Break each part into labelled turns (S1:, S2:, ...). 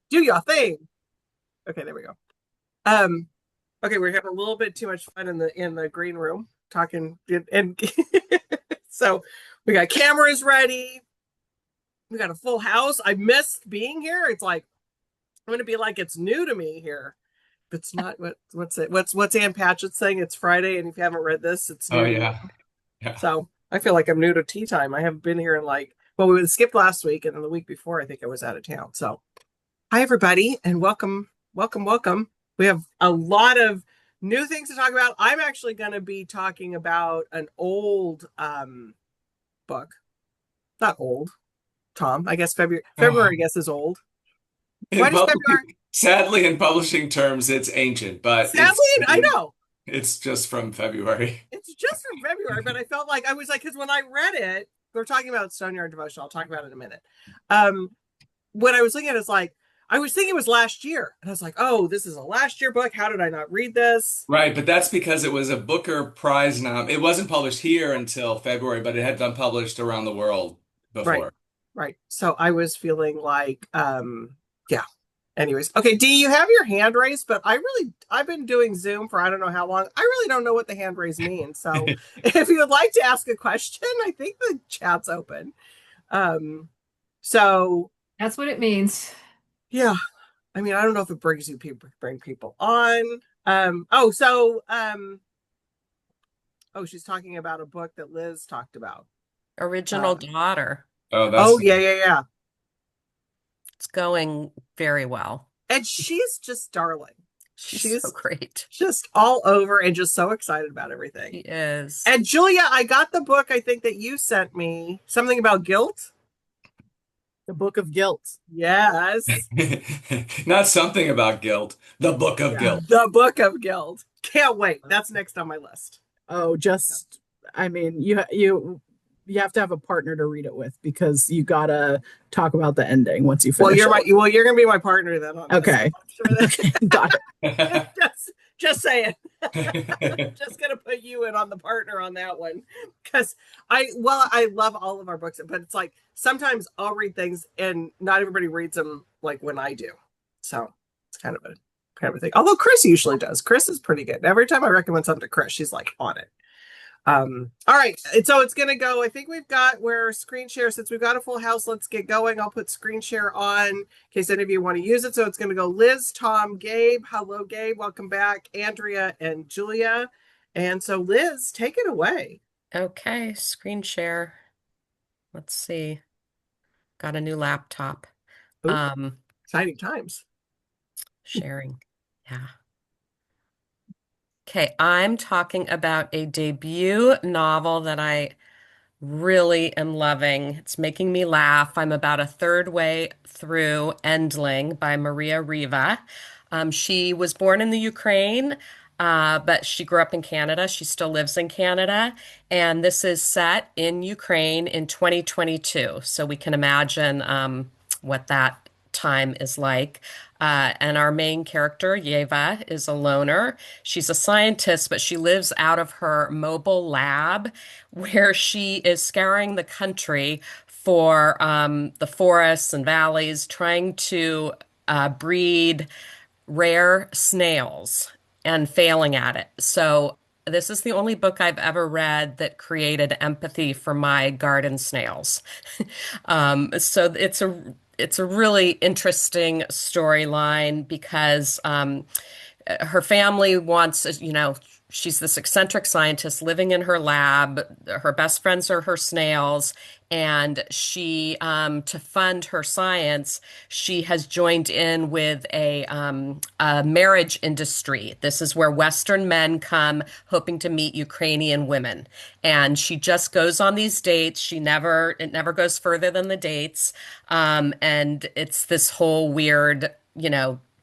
S1: Do your thing. Okay, there we go. Um, okay, we're having a little bit too much fun in the green room talking and so we got cameras ready. We got a full house. I missed being here. It's like I'm gonna be like it's new to me here. It's not what's it what's Ann Patchett saying? It's Friday, and if you haven't read this, it's
S2: Oh
S1: new to you.
S2: yeah. Yeah.
S1: So I feel like I'm new to tea time. I haven't been here in like well, we skipped last week, and then the week before I think I was out of town. So hi everybody, and welcome. We have a lot of new things to talk about. I'm actually going to be talking about an old book. Not old, Tom. I guess February I
S2: Oh.
S1: guess is old. Why
S2: In
S1: does February?
S2: sadly, in publishing terms, it's ancient, but
S1: Sadly, I know
S2: it's just from February.
S1: it's just from February, but I felt like I was like because when I read it, we're talking about Stone Yard Devotion. I'll talk about it in a minute. Um, when I was looking at it, it's like I was thinking it was last year, and I was like, oh, this is a last year book. How did I not read this?
S2: Right, but that's because it was a Booker Prize nom. It wasn't published here until February, but it had been published around the world
S1: Right.
S2: before.
S1: Right. So I was feeling like yeah. Anyways, okay, Dee, you have your hand raised, but I've been doing Zoom for I don't know how long. I really don't know what the hand raise means. So if you would like to ask a question, I think the chat's open. Um so
S3: That's what it means.
S1: yeah, I mean I don't know if it brings you people bring people on. Oh, she's talking about a book that Liz talked about.
S4: Original
S1: Uh
S4: Daughter.
S2: Oh,
S1: oh
S2: that's
S1: yeah.
S4: It's going very well.
S1: And she's just darling.
S4: She's so
S1: She's
S4: great.
S1: just all over and just so excited about everything.
S4: She is.
S1: And Julia, I got the book I think that you sent me, something about guilt.
S5: The Book of Guilt.
S1: Yes.
S2: not something about guilt. The Book of
S1: Yeah.
S2: Guilt.
S1: The Book of Guilt. Can't wait. That's next on my list.
S5: Oh, just I mean, you have to have a partner to read it with because you gotta talk about the ending once you
S1: Well,
S5: finish it.
S1: you're gonna be my partner then on this.
S5: Okay.
S1: I'm sure
S5: Got
S1: that just saying. Just gonna put you in on the partner on that one because I love all of our books, but it's like sometimes I'll read things and not everybody reads them like when I do, so it's kind of a thing. Although Chris usually does. Chris is pretty good. Every time I recommend something to Chris, she's like on it. All right, and so it's gonna go. I think we've got where screen share since we've got a full house. Let's get going. I'll put screen share on in case any of you want to use it. So it's gonna go Liz, Tom, Gabe. Hello, Gabe. Welcome back, Andrea and Julia. And so Liz, take it away.
S4: Okay, screen share. Let's see. Got a new laptop.
S1: Ooh,
S4: Um,
S1: exciting times.
S4: Sharing. Yeah. Okay, I'm talking about a debut novel that I really am loving. It's making me laugh. I'm about a third way through Endling by Maria Riva. She was born in the Ukraine, but she grew up in Canada. She still lives in Canada. And this is set in Ukraine in 2022. So we can imagine what that time is like. And our main character, Yeva, is a loner. She's a scientist, but she lives out of her mobile lab where she is scouring the country for the forests and valleys, trying to breed rare snails and failing at it. So, this is the only book I've ever read that created empathy for my garden snails. So it's a really interesting storyline because her family wants, she's this eccentric scientist living in her lab. Her best friends are her snails. And to fund her science, she has joined in with a marriage industry. This is where Western men come hoping to meet Ukrainian women. And she just goes on these dates. It never goes further than the dates. And it's this whole weird,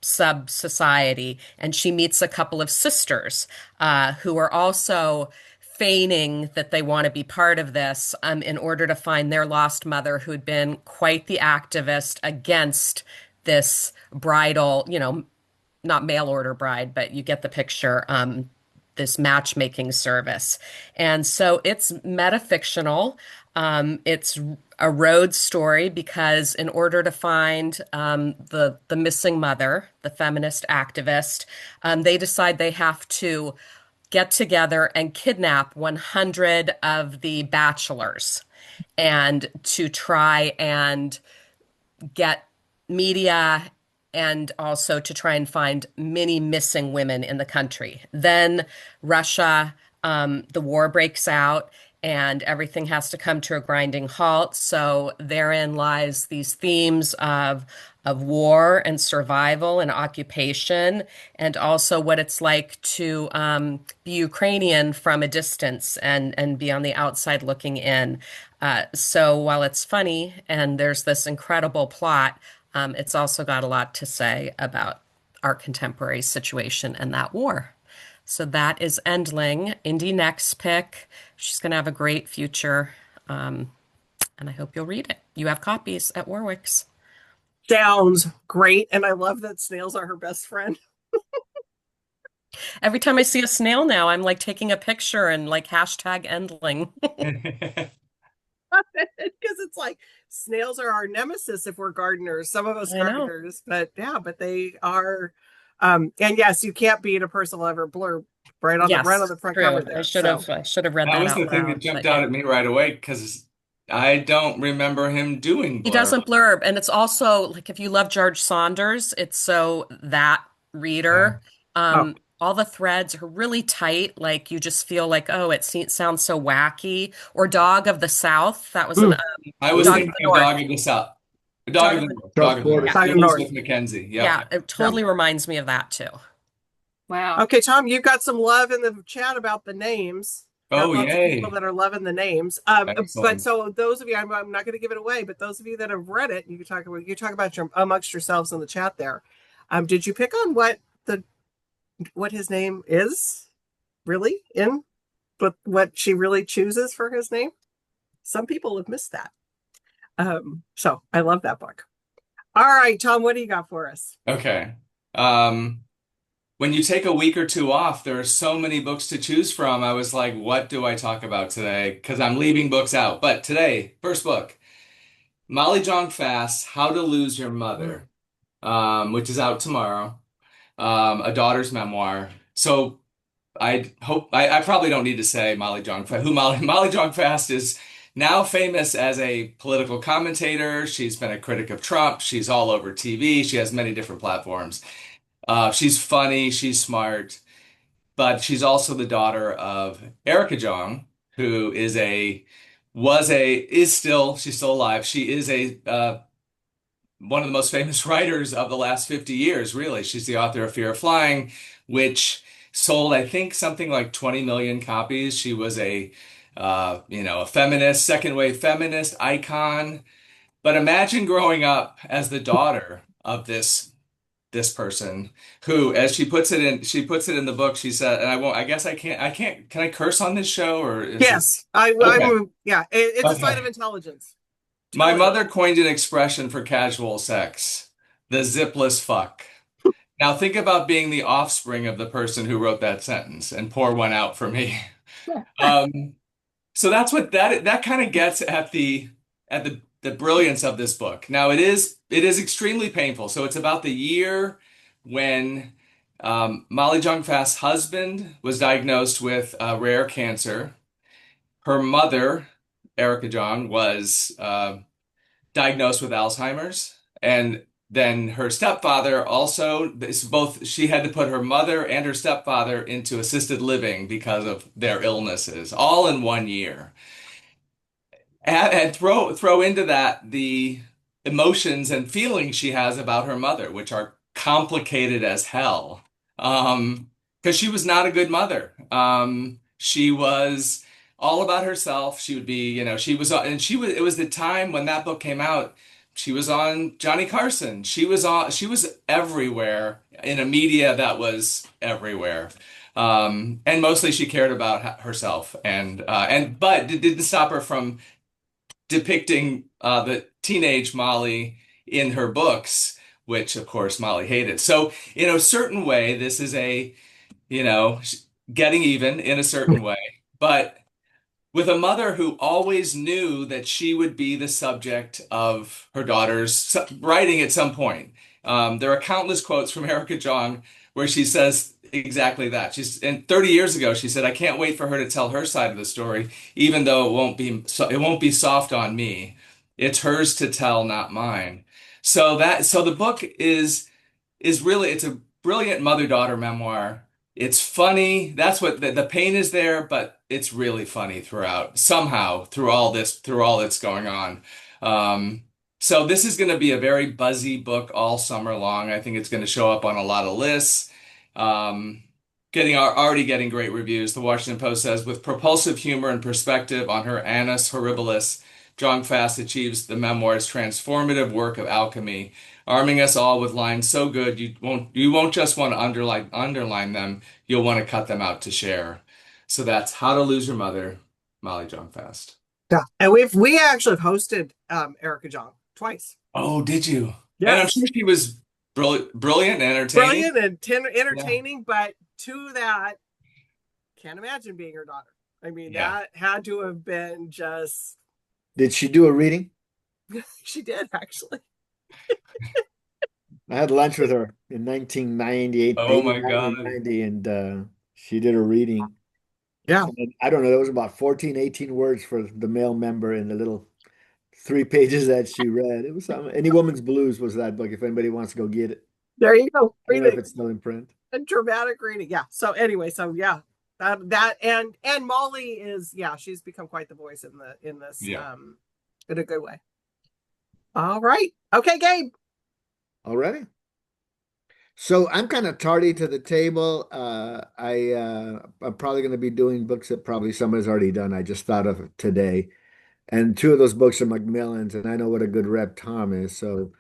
S4: sub society, and she meets a couple of sisters who are also feigning that they want to be part of this in order to find their lost mother, who had been quite the activist against this bridal, not mail order bride, but you get the picture. This matchmaking service. And so it's metafictional. It's a road story because in order to find the missing mother, the feminist activist, they decide they have to get together and kidnap 100 of the bachelors and to try and get media and also to try and find many missing women in the country. Then Russia, the war breaks out and everything has to come to a grinding halt. So therein lies these themes of war and survival and occupation, and also what it's like to be Ukrainian from a distance and be on the outside looking in. So while it's funny and there's this incredible plot, it's also got a lot to say about our contemporary situation and that war. So that is Endling, Indie next pick. She's going to have a great future, and I hope you'll read it. You have copies at Warwick's.
S1: Sounds great. And I love that snails are her best friend.
S4: Every time I see a snail now, I'm like taking a picture and like hashtag Endling.
S1: Because it's like snails are our nemesis if we're gardeners, some of us
S4: I know.
S1: gardeners, but yeah, but they are. And yes, you can't beat a Percival Everett blurb right on
S4: Yes,
S1: the front
S4: true.
S1: cover there.
S4: I should have read
S2: That
S4: that
S2: was the
S4: out
S2: thing that
S4: loud,
S2: jumped
S4: but
S2: out
S4: yeah.
S2: at me right away because I don't remember him doing
S4: He
S2: blurb.
S4: doesn't blurb, and it's also like if you love George Saunders, it's so that
S2: Yeah.
S4: reader.
S1: Oh,
S4: All the threads are really tight, like you just feel like, oh, sounds so wacky. Or Dog of the South, that was an
S1: mm,
S2: I was
S4: Dog of
S1: mm,
S4: the
S2: thinking of
S4: North.
S2: Dog of the South. Dog
S4: Dog
S2: of
S4: of
S2: the
S4: the
S2: North. Dog of the
S3: Cross-border.
S2: North.
S1: Tiger North.
S2: Elizabeth Mackenzie. Yep.
S4: Yeah, it
S1: Yeah.
S4: totally reminds me of that too.
S6: Wow.
S1: Okay, Tom, you've got some love in the chat about the names. Got
S2: Oh,
S1: lots of people
S2: yay.
S1: that are loving the names. But
S2: Excellent.
S1: so those of you, I'm not going to give it away, but those of you that have read it, you can talk about your amongst yourselves in the chat there. Did you pick on what his name is really in, but what she really chooses for his name? Some people have missed that. So I love that book. All right, Tom, what do you got for us?
S2: Okay. When you take a week or two off, there are so many books to choose from. I was like, what do I talk about today? Because I'm leaving books out. But today, first book, Molly Jong-Fast's How to Lose Your Mother, which is out tomorrow, a daughter's memoir. So I probably don't need to say Molly Jong-Fast. Molly Jong-Fast is now famous as a political commentator. She's been a critic of Trump. She's all over TV. She has many different platforms. She's funny, she's smart, but she's also the daughter of Erica Jong, who she's still alive. She is one of the most famous writers of the last 50 years, really. She's the author of Fear of Flying, which sold, I think, something like 20 million copies. She was a feminist, second wave feminist icon. But imagine growing up as the daughter of this person who, as she puts it in the book, she said, and can I curse on this show or is
S1: Yes,
S2: Okay.
S1: it's a
S2: Okay.
S1: sign of intelligence.
S2: My
S1: Totally.
S2: mother coined an expression for casual sex, the zipless fuck. Now think about being the offspring of the person who wrote that sentence and pour one out for me. So that's what that kind of gets at the brilliance of this book. Now it is extremely painful. So it's about the year when Molly Jong-Fast's husband was diagnosed with rare cancer. Her mother, Erica Jong, was diagnosed with Alzheimer's, and then her stepfather also. She had to put her mother and her stepfather into assisted living because of their illnesses, all in 1 year. And throw into that the emotions and feelings she has about her mother, which are complicated as hell. Because she was not a good mother. She was all about herself. She would be, it was the time when that book came out. She was on Johnny Carson. She was everywhere in a media that was everywhere. And mostly she cared about herself but it didn't stop her from depicting the teenage Molly in her books, which of course Molly hated. So in a certain way, this is getting even in a certain way. But with a mother who always knew that she would be the subject of her daughter's writing at some point. There are countless quotes from Erica Jong where she says exactly that. And 30 years ago, she said, "I can't wait for her to tell her side of the story, even though it won't be soft on me. It's hers to tell, not mine." So the book is really it's a brilliant mother-daughter memoir. It's funny. That's what the pain is there, but it's really funny throughout, somehow, through all that's going on. Um, so this is going to be a very buzzy book all summer long. I think it's going to show up on a lot of lists. Um, already getting great reviews. The Washington Post says, with propulsive humor and perspective on her Annus Horribilis, Jong Fast achieves the memoir's transformative work of alchemy, arming us all with lines so good you won't just want to underline them, you'll want to cut them out to share. So that's How to Lose Your Mother, Molly Jong Fast.
S1: Yeah. And we actually have hosted Erica Jong twice.
S2: Oh, did you? And I'm
S1: Yes.
S2: sure she was brilliant and entertaining.
S1: Brilliant and entertaining, but to that, can't imagine being her daughter. I mean,
S2: Yeah.
S1: that had to have been just
S3: Did she do a reading?
S1: she did actually.
S3: I had lunch with her in 1998,
S2: Oh my
S3: 89
S2: God.
S3: and 90, and she did a reading.
S1: Yeah.
S3: And I don't know, there was about 14, 18 words for the male member in the little 3 pages that she read. It was something. Any Woman's Blues was that book, if anybody wants to go get it.
S1: There you go.
S3: I don't know if
S1: Reading.
S3: it's still in print.
S1: A dramatic reading. Yeah. So anyway, so yeah. That and Molly is she's become quite the voice in this
S2: Yeah.
S1: in a good way. All right. Okay, Gabe.
S3: Already? So I'm kind of tardy to the table. I'm probably going to be doing books that probably somebody's already done. I just thought of it today. And two of those books are Macmillan's, and I know what a good rep Tom is, so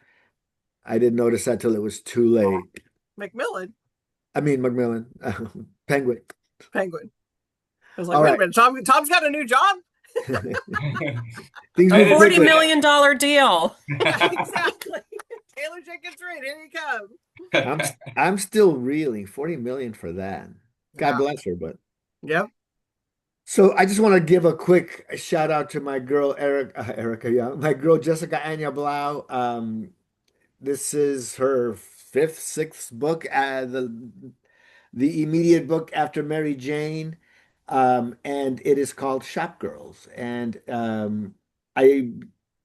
S3: I didn't notice that till it was too late.
S1: Macmillan,
S3: I mean Macmillan, Penguin.
S1: Penguin. I was like,
S3: All
S1: wait a
S3: right.
S1: minute, Tom's got a new job?
S3: Things
S2: A
S3: move
S4: $40
S3: quickly.
S4: million deal.
S1: Exactly. Taylor Jenkins Reid, here he comes.
S3: I'm still reeling. 40 million for that. God
S1: Yeah.
S3: bless her, but
S1: Yep.
S3: so I just want to give a quick shout out to my girl Erica Young, my girl Jessica Anya Blau. This is her fifth, sixth book, the immediate book after Mary Jane, and it is called Shop Girls. And I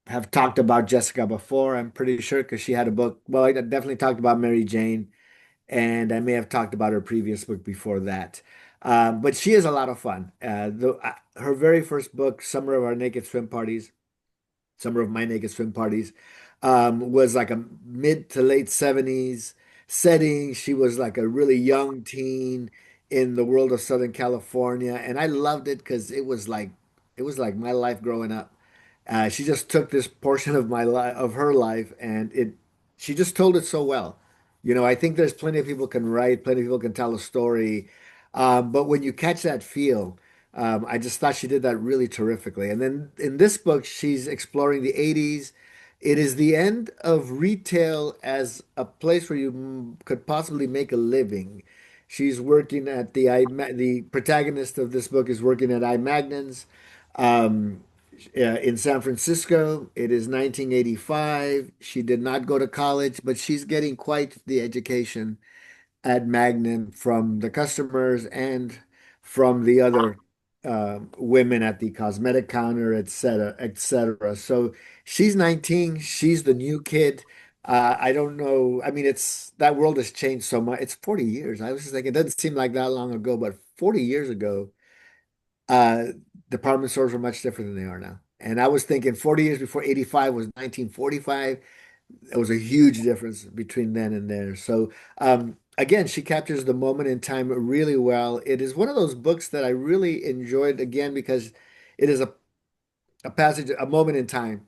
S3: have talked about Jessica before, I'm pretty sure, because she had a book. Well, I definitely talked about Mary Jane, and I may have talked about her previous book before that. But she is a lot of fun. Her very first book, Summer of My Naked Swim Parties, was like a mid to late 70s setting. She was like a really young teen in the world of Southern California, and I loved it because it was like my life growing up. She just took this portion of my life, of her life, and she just told it so well. I think there's plenty of people can write, plenty of people can tell a story, but when you catch that feel, I just thought she did that really terrifically. And then in this book, she's exploring the 80s. It is the end of retail as a place where you could possibly make a living. She's working at the protagonist of this book is working at iMagnins in San Francisco. It is 1985. She did not go to college, but she's getting quite the education at Magnum from the customers and from the other women at the cosmetic counter, et cetera, et cetera. So she's 19. She's the new kid. I don't know. I mean, that world has changed so much. It's 40 years. I was just thinking, it doesn't seem like that long ago, but 40 years ago, uh, department stores were much different than they are now. And I was thinking 40 years before 85 was 1945. It was a huge difference between then and there. So, again, she captures the moment in time really well. It is one of those books that I really enjoyed again because it is a passage, a moment in time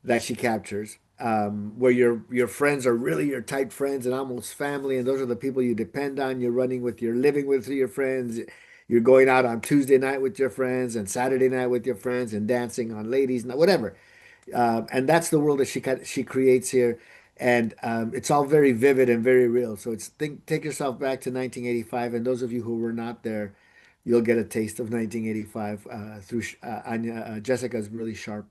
S3: that she captures, where your friends are really your tight friends and almost family, and those are the people you depend on. You're living with your friends. You're going out on Tuesday night with your friends and Saturday night with your friends and dancing on ladies' night, whatever. And that's the world that she creates here, and it's all very vivid and very real. So take yourself back to 1985, and those of you who were not there, you'll get a taste of 1985 through Anya. Jessica's really sharp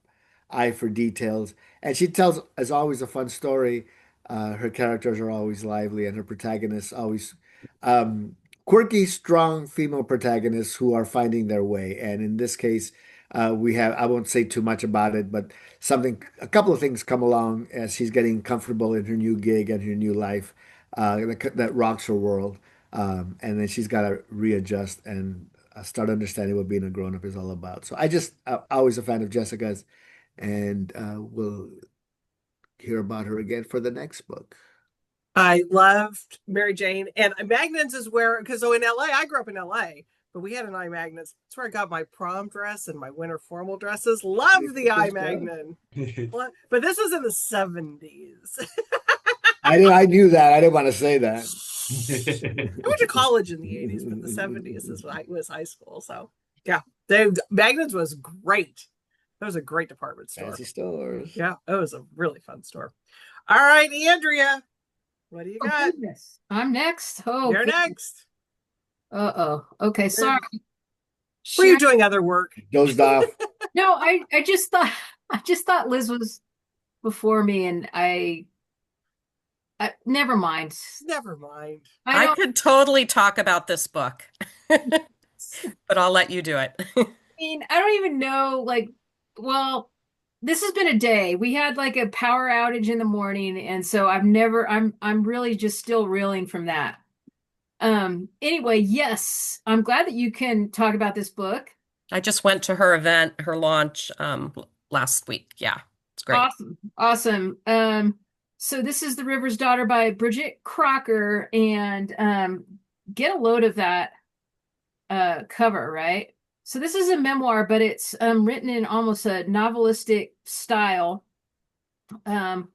S3: eye for details, and she tells, as always, a fun story. Her characters are always lively, and her protagonists always um, quirky, strong female protagonists who are finding their way. And in this case, we have, I won't say too much about it, but a couple of things come along as she's getting comfortable in her new gig and her new life that rocks her world. And then she's got to readjust and start understanding what being a grown up is all about. So I'm always a fan of Jessica's, and we'll hear about her again for the next book.
S1: I loved Mary Jane, and Magnets is where, because so in LA, I grew up in LA, but we had an I Magnets. That's where I got my prom dress and my winter formal dresses. Loved the I Magnet. But this was in the 70s.
S3: I knew that. I didn't want to say that.
S1: I went to college in the 80s, but the 70s was high school. So yeah, Magnets was great. That was a great department store.
S3: Fancy stores.
S1: Yeah, it was a really fun store. All right, Andrea, what do you got?
S6: Goodness. I'm next. Oh,
S1: You're
S6: goodness.
S1: next.
S6: Uh-oh. Okay, sorry.
S1: Were you doing other work?
S3: Dozed off.
S6: No, I just thought Liz was before me, and I never mind.
S1: Never mind.
S4: I could totally talk about this book, but I'll let you do it.
S6: mean, I don't even know, like, well, this has been a day. We had like a power outage in the morning, and so I'm really just still reeling from that. Anyway, yes, I'm glad that you can talk about this book.
S4: I just went to her event, her launch, last week. Yeah, it's great.
S6: Awesome. So this is The River's Daughter by Bridget Crocker, and get a load of that cover, right? So this is a memoir, but it's written in almost a novelistic style. And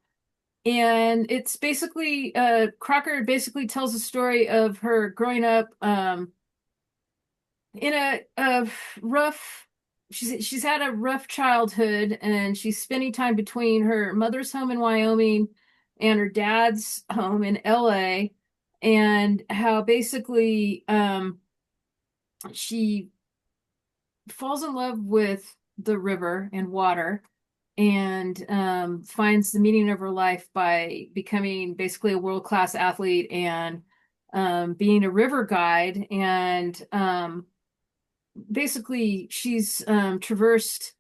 S6: it's basically Crocker basically tells the story of her growing up in a rough. She's had a rough childhood, and she's spending time between her mother's home in Wyoming and her dad's home in LA, and how basically she falls in love with the river and water, and finds the meaning of her life by becoming basically a world-class athlete and being a river guide. And basically she's traversed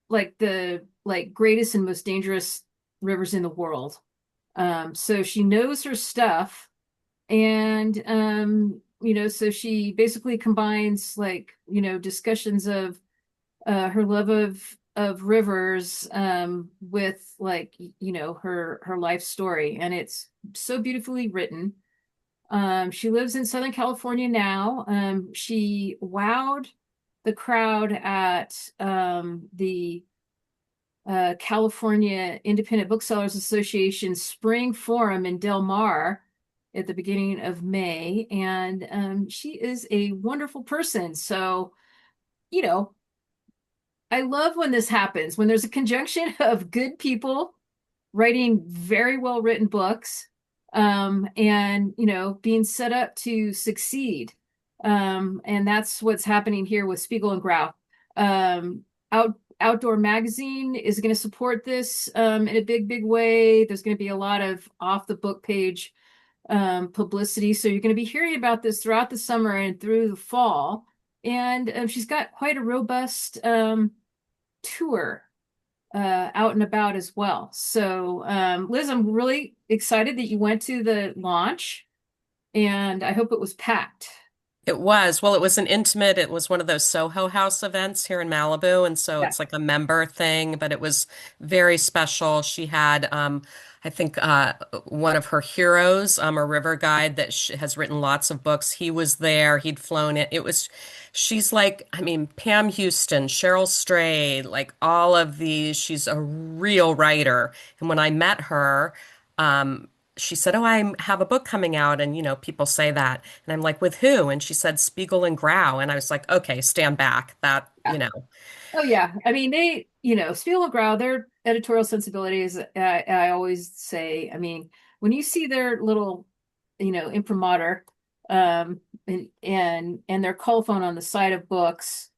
S6: like the greatest and most dangerous rivers in the world. So she knows her stuff, and so she basically combines discussions of her love of rivers with her life story, and it's so beautifully written. She lives in Southern California now. She wowed the crowd at the California Independent Booksellers Association Spring Forum in Del Mar at the beginning of May, and she is a wonderful person. So, I love when this happens, when there's a conjunction of good people writing very well written books, and being set up to succeed. And that's what's happening here with Spiegel and Grau. Outdoor Magazine is going to support this in a big way. There's going to be a lot of off the book page publicity, so you're going to be hearing about this throughout the summer and through the fall. And she's got quite a robust tour out and about as well. So Liz, I'm really excited that you went to the launch, and I hope it was packed.
S4: It was. Well, it was it was one of those Soho House events here in Malibu. And so it's like a member thing, but it was very special. She had, I think, one of her heroes, a river guide that has written lots of books. He was there. He'd flown it. She's like, I mean, Pam Houston, Cheryl Strayed, like all of these. She's a real writer. And when I met her, she said, "Oh, I have a book coming out." And, people say that. And I'm like, "With who?" And she said, "Spiegel and Grau." And I was like, "Okay, stand back."
S6: Oh, yeah. I mean, they, Spiegel and Grau, their editorial sensibilities, I always say, I mean, when you see their little, imprimatur, and their colophon on the side of books.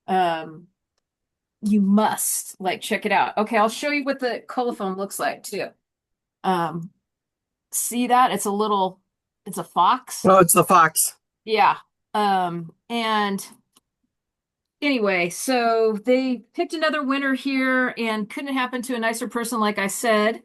S6: You must like check it out. Okay, I'll show you what the colophon looks like too. Um, See that? It's a fox.
S1: Oh, it's the fox.
S6: Yeah. And anyway, so they picked another winner here and couldn't happen to a nicer person, like I said.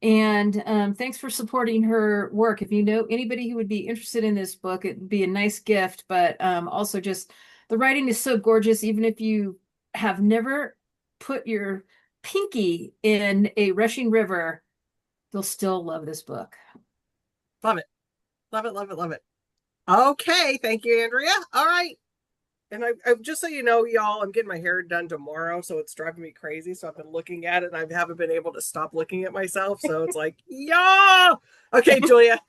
S6: And thanks for supporting her work. If you know anybody who would be interested in this book, it'd be a nice gift, but also just the writing is so gorgeous, even if you have never put your pinky in a rushing river, you'll still love this book.
S1: Love it. Love it, love it, love it. Okay, thank you, Andrea. All right. And I just so you know, y'all, I'm getting my hair done tomorrow, so it's driving me crazy. So I've been looking at it and I haven't been able to stop looking at myself. So it's like, yeah. Okay, Julia.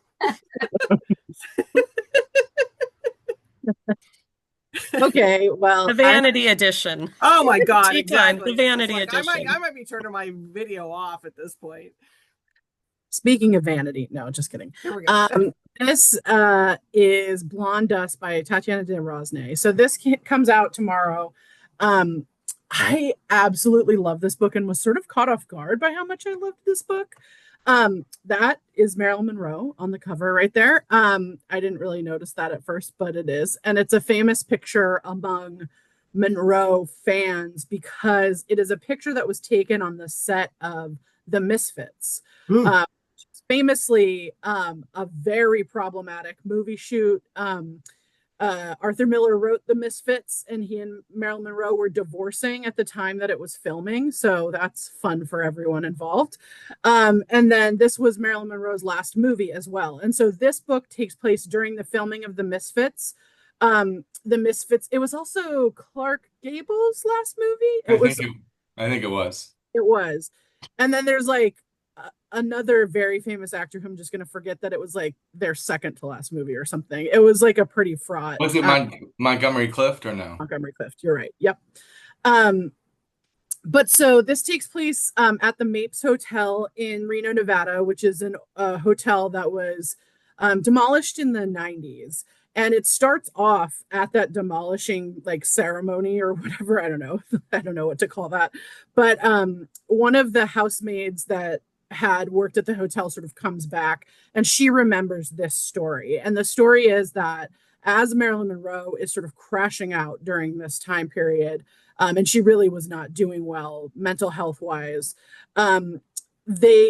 S5: Okay, well,
S4: The vanity edition.
S1: Oh my God,
S4: Tea time,
S1: exactly.
S4: the vanity
S1: It's like,
S4: edition.
S1: I might be turning my video off at this point.
S5: speaking of vanity, no, just kidding.
S1: Here we go.
S5: This is Blonde Dust by Tatiana de Rosnay. So this comes out tomorrow. I absolutely love this book and was sort of caught off guard by how much I loved this book. That is Marilyn Monroe on the cover right there. I didn't really notice that at first, but it is. And it's a famous picture among Monroe fans because it is a picture that was taken on the set of The Misfits. Famously a very problematic movie shoot. Arthur Miller wrote The Misfits, and he and Marilyn Monroe were divorcing at the time that it was filming. So that's fun for everyone involved. And then this was Marilyn Monroe's last movie as well. And so this book takes place during the filming of The Misfits. The Misfits, it was also Clark Gable's last movie.
S2: I think it was.
S5: It was. And then there's like another very famous actor who I'm just going to forget that it was like their second to last movie or something. It was like a pretty fraught.
S2: Was it Montgomery Clift or no?
S5: Montgomery Clift. You're right. Yep. But so this takes place at the Mapes Hotel in Reno, Nevada, which is a hotel that was demolished in the 90s. And it starts off at that demolishing like ceremony or whatever. I don't know. I don't know what to call that. But one of the housemaids that had worked at the hotel sort of comes back and she remembers this story. And the story is that as Marilyn Monroe is sort of crashing out during this time period, and she really was not doing well mental health wise,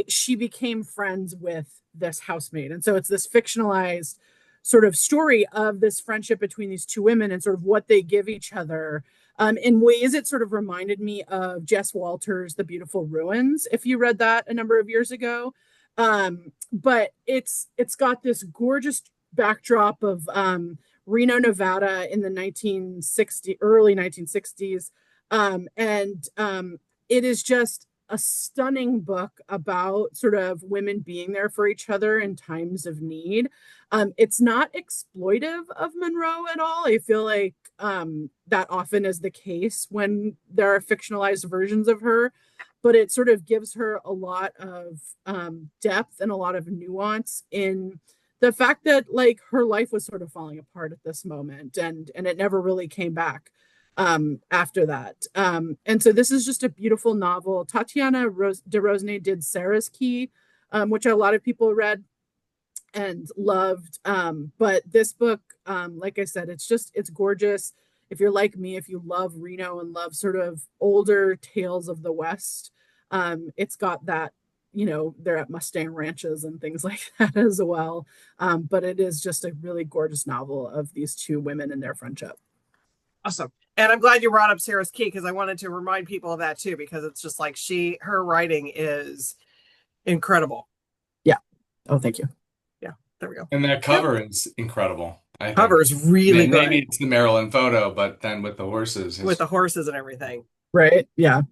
S5: she became friends with this housemaid. And so it's this fictionalized sort of story of this friendship between these two women and sort of what they give each other. In ways, it sort of reminded me of Jess Walters' The Beautiful Ruins, if you read that a number of years ago. But it's got this gorgeous backdrop of Reno, Nevada in the early 1960s. It is just a stunning book about sort of women being there for each other in times of need. It's not exploitive of Monroe at all. I feel like that often is the case when there are fictionalized versions of her, but it sort of gives her a lot of depth and a lot of nuance in the fact that like her life was sort of falling apart at this moment and it never really came back after that. And so this is just a beautiful novel. Tatiana de Rosnay did Sarah's Key, which a lot of people read and loved. But this book, like I said, it's gorgeous. If you're like me, if you love Reno and love sort of older tales of the West, it's got that, they're at Mustang ranches and things like that as well. But it is just a really gorgeous novel of these two women and their friendship.
S1: Awesome. And I'm glad you brought up Sarah's Key because I wanted to remind people of that too, because it's just like her writing is incredible.
S5: Yeah. Oh, thank you.
S1: Yeah, there we go.
S2: And that cover is incredible. I think.
S1: Cover is really good.
S2: Maybe it's the Marilyn photo, but then with the horses.
S1: With the horses and everything.
S5: Right. Yeah.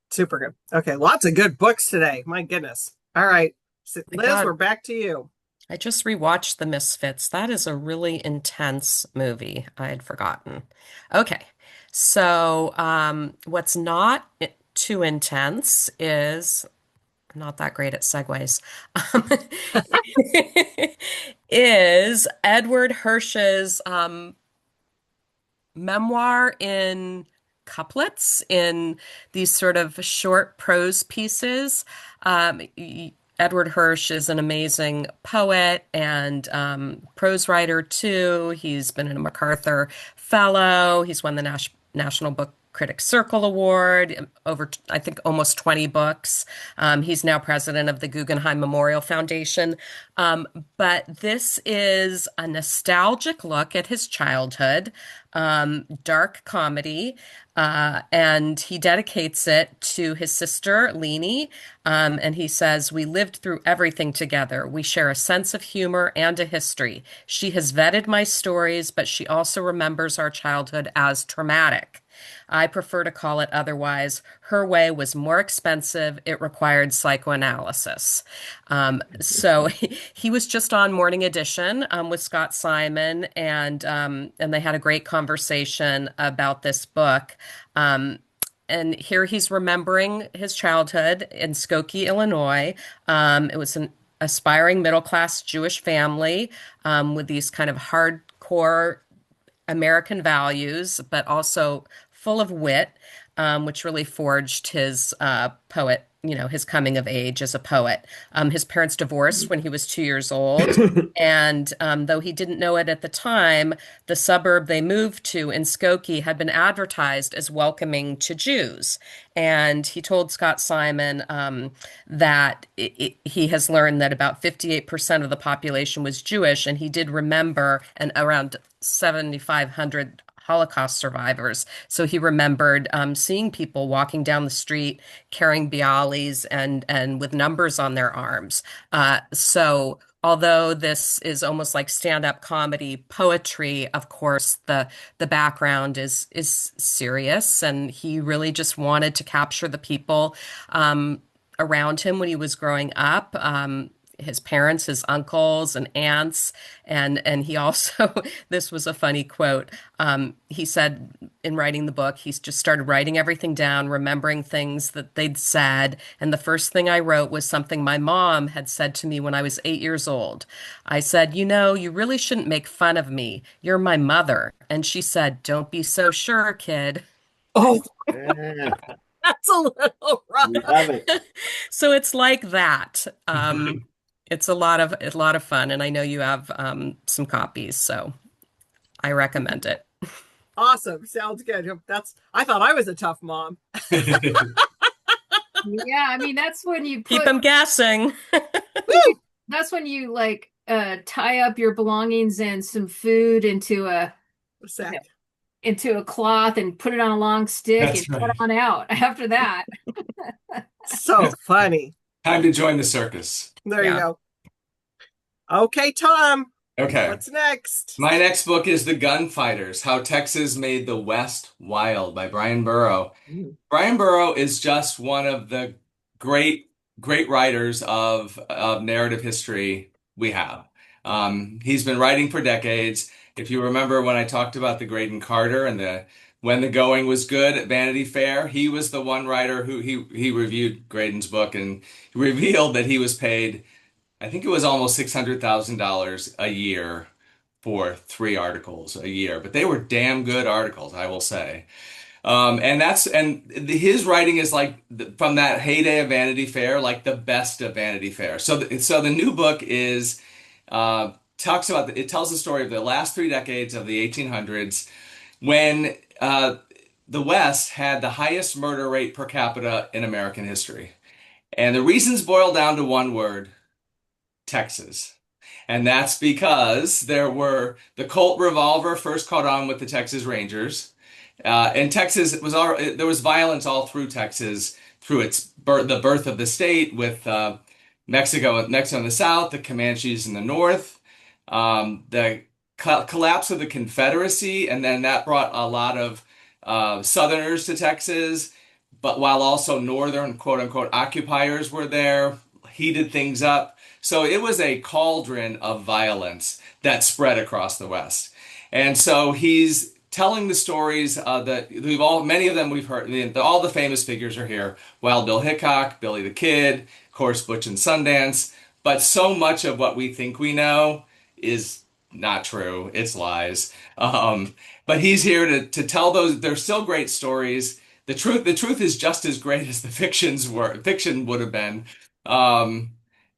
S1: Super good. Okay. Lots of good books today. My goodness. All right. So, Liz, we're back to you.
S4: I just rewatched The Misfits. That is a really intense movie. I had forgotten. Okay. So, what's not too intense is I'm not that great at segues. is Edward Hirsch's memoir in couplets, in these sort of short prose pieces. Edward Hirsch is an amazing poet and prose writer too. He's been a MacArthur Fellow. He's won the National Book Critics Circle Award, over, I think, almost 20 books. He's now president of the Guggenheim Memorial Foundation. But this is a nostalgic look at his childhood, dark comedy, and he dedicates it to his sister, Leanie. And he says, "We lived through everything together. We share a sense of humor and a history. She has vetted my stories, but she also remembers our childhood as traumatic. I prefer to call it otherwise. Her way was more expensive. It required psychoanalysis." So he was just on Morning Edition with Scott Simon, and they had a great conversation about this book. And here he's remembering his childhood in Skokie, Illinois. It was an aspiring middle-class Jewish family with these kind of hardcore American values, but also full of wit, which really forged his poet, his coming of age as a poet. His parents divorced when he was 2 years old, and though he didn't know it at the time, the suburb they moved to in Skokie had been advertised as welcoming to Jews. And he told Scott Simon that he has learned that about 58% of the population was Jewish, and he did remember around 7,500 Holocaust survivors. So he remembered seeing people walking down the street carrying bialys and with numbers on their arms. So although this is almost like stand-up comedy poetry, of course, the background is serious, and he really just wanted to capture the people around him when he was growing up. His parents, his uncles and aunts, and he also, this was a funny quote. He said in writing the book, he's just started writing everything down, remembering things that they'd said. And the first thing I wrote was something my mom had said to me when I was 8 years old. I said, "You really shouldn't make fun of me. You're my mother." And she said, "Don't be so sure, kid."
S1: Oh,
S3: Yeah,
S1: that's a little rough.
S3: we love it.
S4: So it's like that. It's a lot of fun, and I know you have some copies, so I recommend it.
S1: Awesome. Sounds good. I thought I was a tough mom.
S6: Yeah, I mean that's when you
S4: Keep them guessing.
S6: that's when you like tie up your belongings and some food into a cloth and put it on a long stick
S2: That's
S6: and
S2: right.
S6: cut on out after that.
S1: So funny.
S2: Time to join the circus.
S1: There you
S4: Yeah.
S1: go. Okay, Tom,
S2: Okay.
S1: what's next?
S2: My next book is The Gunfighters: How Texas Made the West Wild by Brian Burrow. Brian Burrow is just one of the great writers of narrative history we have. He's been writing for decades. If you remember when I talked about the Graydon Carter and when the going was good at Vanity Fair, he was the one writer who he reviewed Graydon's book and revealed that he was paid, I think it was almost $600,000 a year for 3 articles a year, but they were damn good articles, I will say. His writing is like from that heyday of Vanity Fair, like the best of Vanity Fair. So the new book is it tells the story of the last 3 decades of the 1800s when the West had the highest murder rate per capita in American history. And the reasons boil down to one word: Texas. And that's because the Colt revolver first caught on with the Texas Rangers. And Texas there was violence all through Texas, through the birth of the state, with Mexico in the south, the Comanches in the north, the collapse of the Confederacy, and then that brought a lot of Southerners to Texas, but while also Northern quote unquote occupiers were there, heated things up. So it was a cauldron of violence that spread across the West. And so he's telling the stories that many of them we've heard. All the famous figures are here: Wild Bill Hickok, Billy the Kid, of course, Butch and Sundance. But so much of what we think we know is not true. It's lies. But he's here to tell those. They're still great stories. The truth is just as great as the fiction would have been. Um,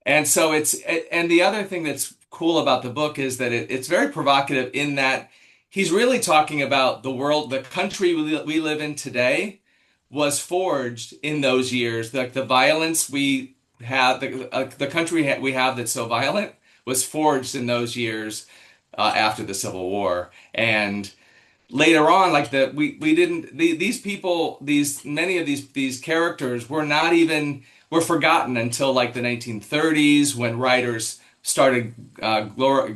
S2: and so and the other thing that's cool about the book is that it's very provocative in that he's really talking about the world, the country we live in today was forged in those years. The violence we have, the country we have that's so violent was forged in those years after the Civil War. And later on, like we didn't these people, these many of these characters were forgotten until like the 1930s when writers started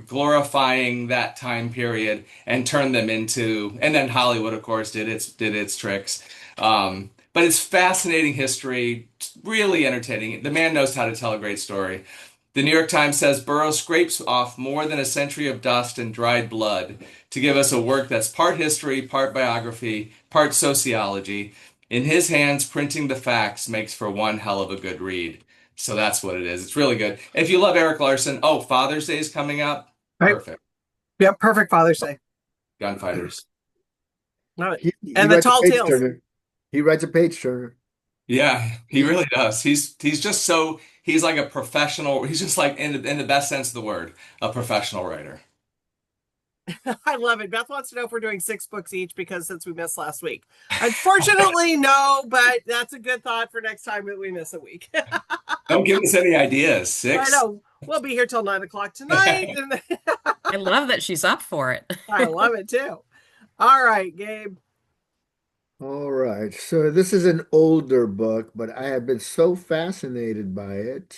S2: glorifying that time period and turned them into, and then Hollywood, of course, did its tricks. But it's fascinating history, really entertaining. The man knows how to tell a great story. The New York Times says Burroughs scrapes off more than a century of dust and dried blood to give us a work that's part history, part biography, part sociology. In his hands, printing the facts makes for one hell of a good read. So that's what it is. It's really good. If you love Eric Larson, oh, Father's Day is coming up.
S1: Right.
S2: Perfect.
S1: Yeah, perfect Father's Day.
S2: Gunfighters.
S1: Love it.
S3: He
S1: And the
S3: writes a
S1: tall
S3: page
S1: tales.
S3: turner. He writes a page turner.
S2: Yeah, he really does. He's just so he's like a professional. He's just like in the best sense of the word, a professional writer.
S1: I love it. Beth wants to know if we're doing 6 books each because since we missed last week. Unfortunately, no, but that's a good thought for next time that we miss a week.
S2: Don't give us any ideas. 6.
S1: I know. We'll be here till 9 o'clock tonight. And
S4: I love that she's up for it.
S1: I love it too. All right, Gabe.
S3: All right. So this is an older book, but I have been so fascinated by it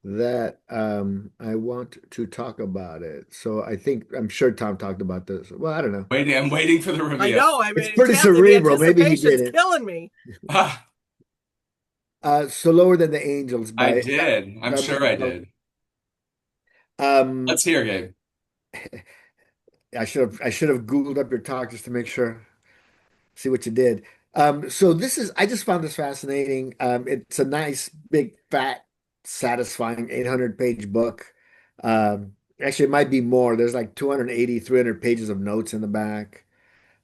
S3: that I want to talk about it. So I'm sure Tom talked about this. Well, I don't know.
S2: I'm waiting for the
S1: I
S2: review.
S1: know. I mean,
S3: It's pretty
S1: Tamsin, the
S3: cerebral. Maybe he
S1: anticipation's
S3: did it.
S1: killing me.
S2: Ah,
S3: So Lower Than the Angels
S2: I
S3: by
S2: did. I'm sure I did.
S3: um
S2: Let's hear, Gabe.
S3: I should have Googled up your talk just to make sure, see what you did. So I just found this fascinating. It's a nice, big, fat, satisfying 800-page book. Actually, it might be more. There's like 280, 300 pages of notes in the back.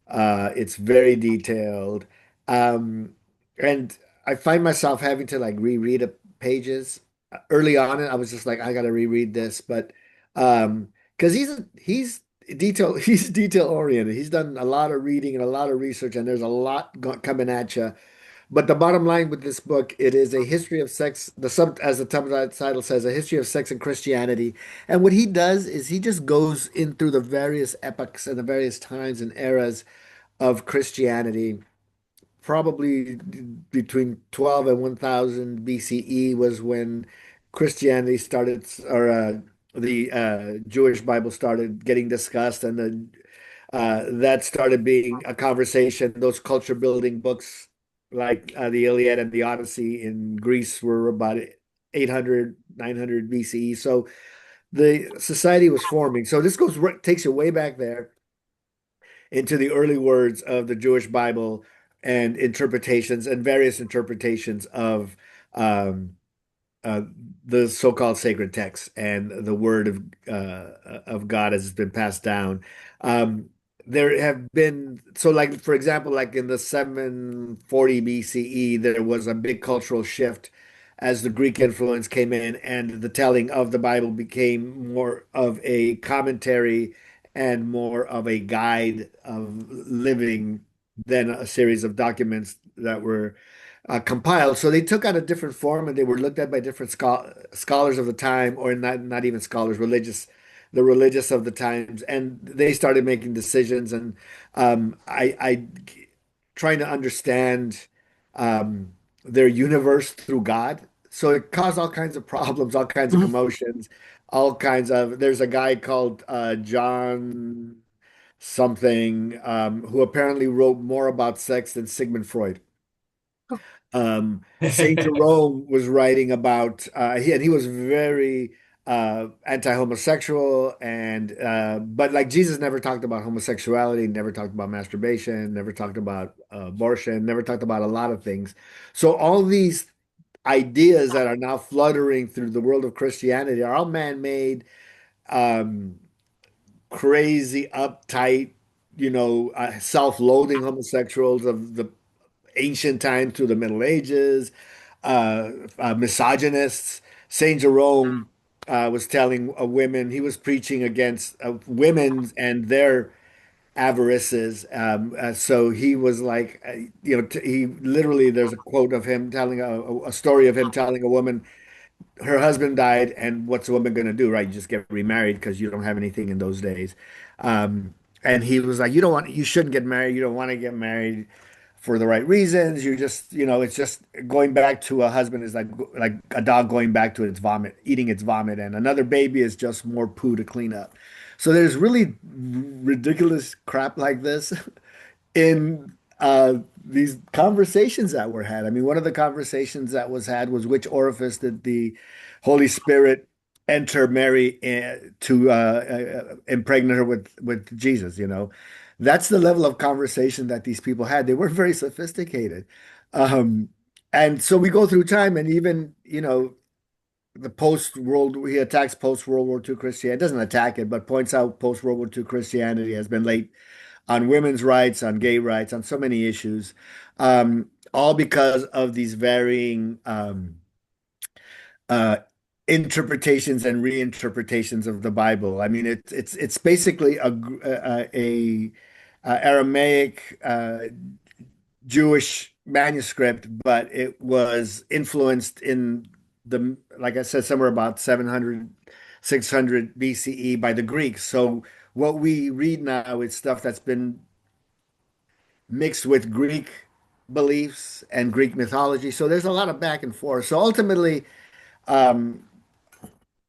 S3: It's very detailed. Um, and I find myself having to like reread pages. Early on, I was just like, I gotta reread this, but because he's detail oriented. He's done a lot of reading and a lot of research, and there's a lot coming at you. But the bottom line with this book, it is a history of sex. As the title says, a history of sex and Christianity. And what he does is he just goes in through the various epochs and the various times and eras of Christianity. Probably between 12 and 1000 BCE was when Christianity started, or the Jewish Bible started getting discussed, and that started being a conversation. Those culture building books like the Iliad and the Odyssey in Greece were about 800, 900 BCE. So the society was forming. So this takes you way back there into the early words of the Jewish Bible and interpretations and various interpretations of um, uh, the so-called sacred text and the word of God as it's been passed down. There have been, so like for example, like in the 740 BCE, there was a big cultural shift as the Greek influence came in, and the telling of the Bible became more of a commentary and more of a guide of living than a series of documents that were compiled. So they took on a different form, and they were looked at by different scholars of the time, or not even scholars, the religious of the times, and they started making decisions. And I trying to understand their universe through God. So it caused all kinds of problems, all kinds of commotions, all kinds of. There's a guy called John something who apparently wrote more about sex than Sigmund Freud. Saint Jerome was writing about he was very anti-homosexual, and but like Jesus never talked about homosexuality, never talked about masturbation, never talked about abortion, never talked about a lot of things. So all these ideas that are now fluttering through the world of Christianity are all man-made, um, crazy, uptight, self-loathing homosexuals of the ancient times through the Middle Ages, misogynists. Saint Jerome was telling women, he was preaching against women and their avarices. So he was like, he literally, there's a quote of him telling a story of him telling a woman, her husband died, and what's a woman going to do, right? You just get remarried because you don't have anything in those days. And he was like, you shouldn't get married. You don't want to get married for the right reasons. You just, it's just going back to a husband is like a dog going back to its vomit, eating its vomit, and another baby is just more poo to clean up. So there's really ridiculous crap like this in these conversations that were had. I mean, one of the conversations that was had was which orifice did the Holy Spirit enter Mary to impregnate her with Jesus, That's the level of conversation that these people had. They weren't very sophisticated. Um, and so we go through time and even, the he attacks post-World War II Christianity. Doesn't attack it, but points out post-World War II Christianity has been late on women's rights, on gay rights, on so many issues, all because of these varying uh, interpretations and reinterpretations of the Bible. I mean, it's basically a Aramaic Jewish manuscript, but it was influenced in like I said, somewhere about 700, 600 BCE by the Greeks. So what we read now is stuff that's been mixed with Greek beliefs and Greek mythology. So there's a lot of back and forth. So ultimately, um,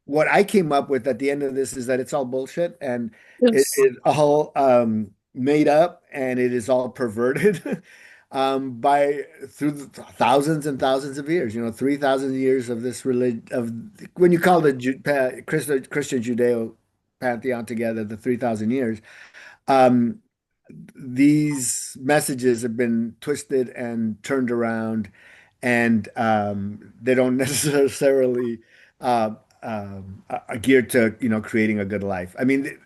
S3: what I came up with at the end of this is that it's all bullshit and it
S5: Yes.
S3: is all made up and it is all perverted by through thousands and thousands of years. 3,000 years of this religion of when you call the Christian Judeo pantheon together, the 3,000 years. Um, these messages have been twisted and turned around, and they don't necessarily uh, are geared to creating a good life. I mean,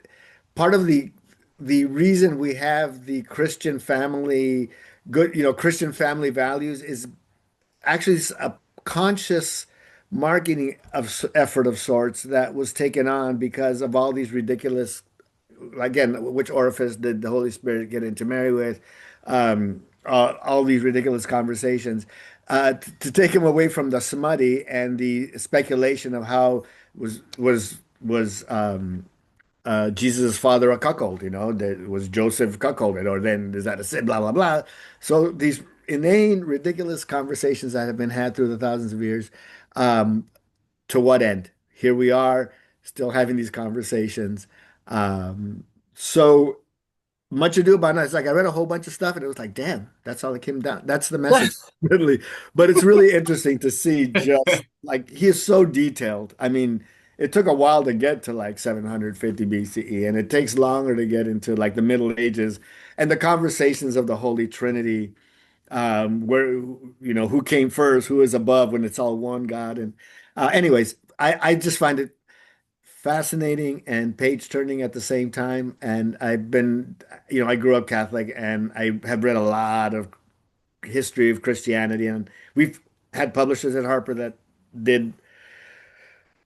S3: part of the reason we have the Christian family good Christian family values is actually a conscious marketing effort of sorts that was taken on because of all these ridiculous, again, which orifice did the Holy Spirit get into Mary with? All these ridiculous conversations to take him away from the smutty and the speculation of how was Jesus' father a cuckold? Was Joseph cuckolded, or then is that a sin? Blah blah blah. So these inane, ridiculous conversations that have been had through the thousands of years. Um, to what end? Here we are, still having these conversations. So much ado about nothing. It's like I read a whole bunch of stuff and it was like, damn, that's all that came down. That's the message, literally. But it's really interesting to see just like he is so detailed. I mean, it took a while to get to like 750 BCE, and it takes longer to get into like the Middle Ages and the conversations of the Holy Trinity, where who came first, who is above when it's all one God. And anyways, I just find it fascinating and page turning at the same time. And I grew up Catholic and I have read a lot of history of Christianity. And we've had publishers at Harper that did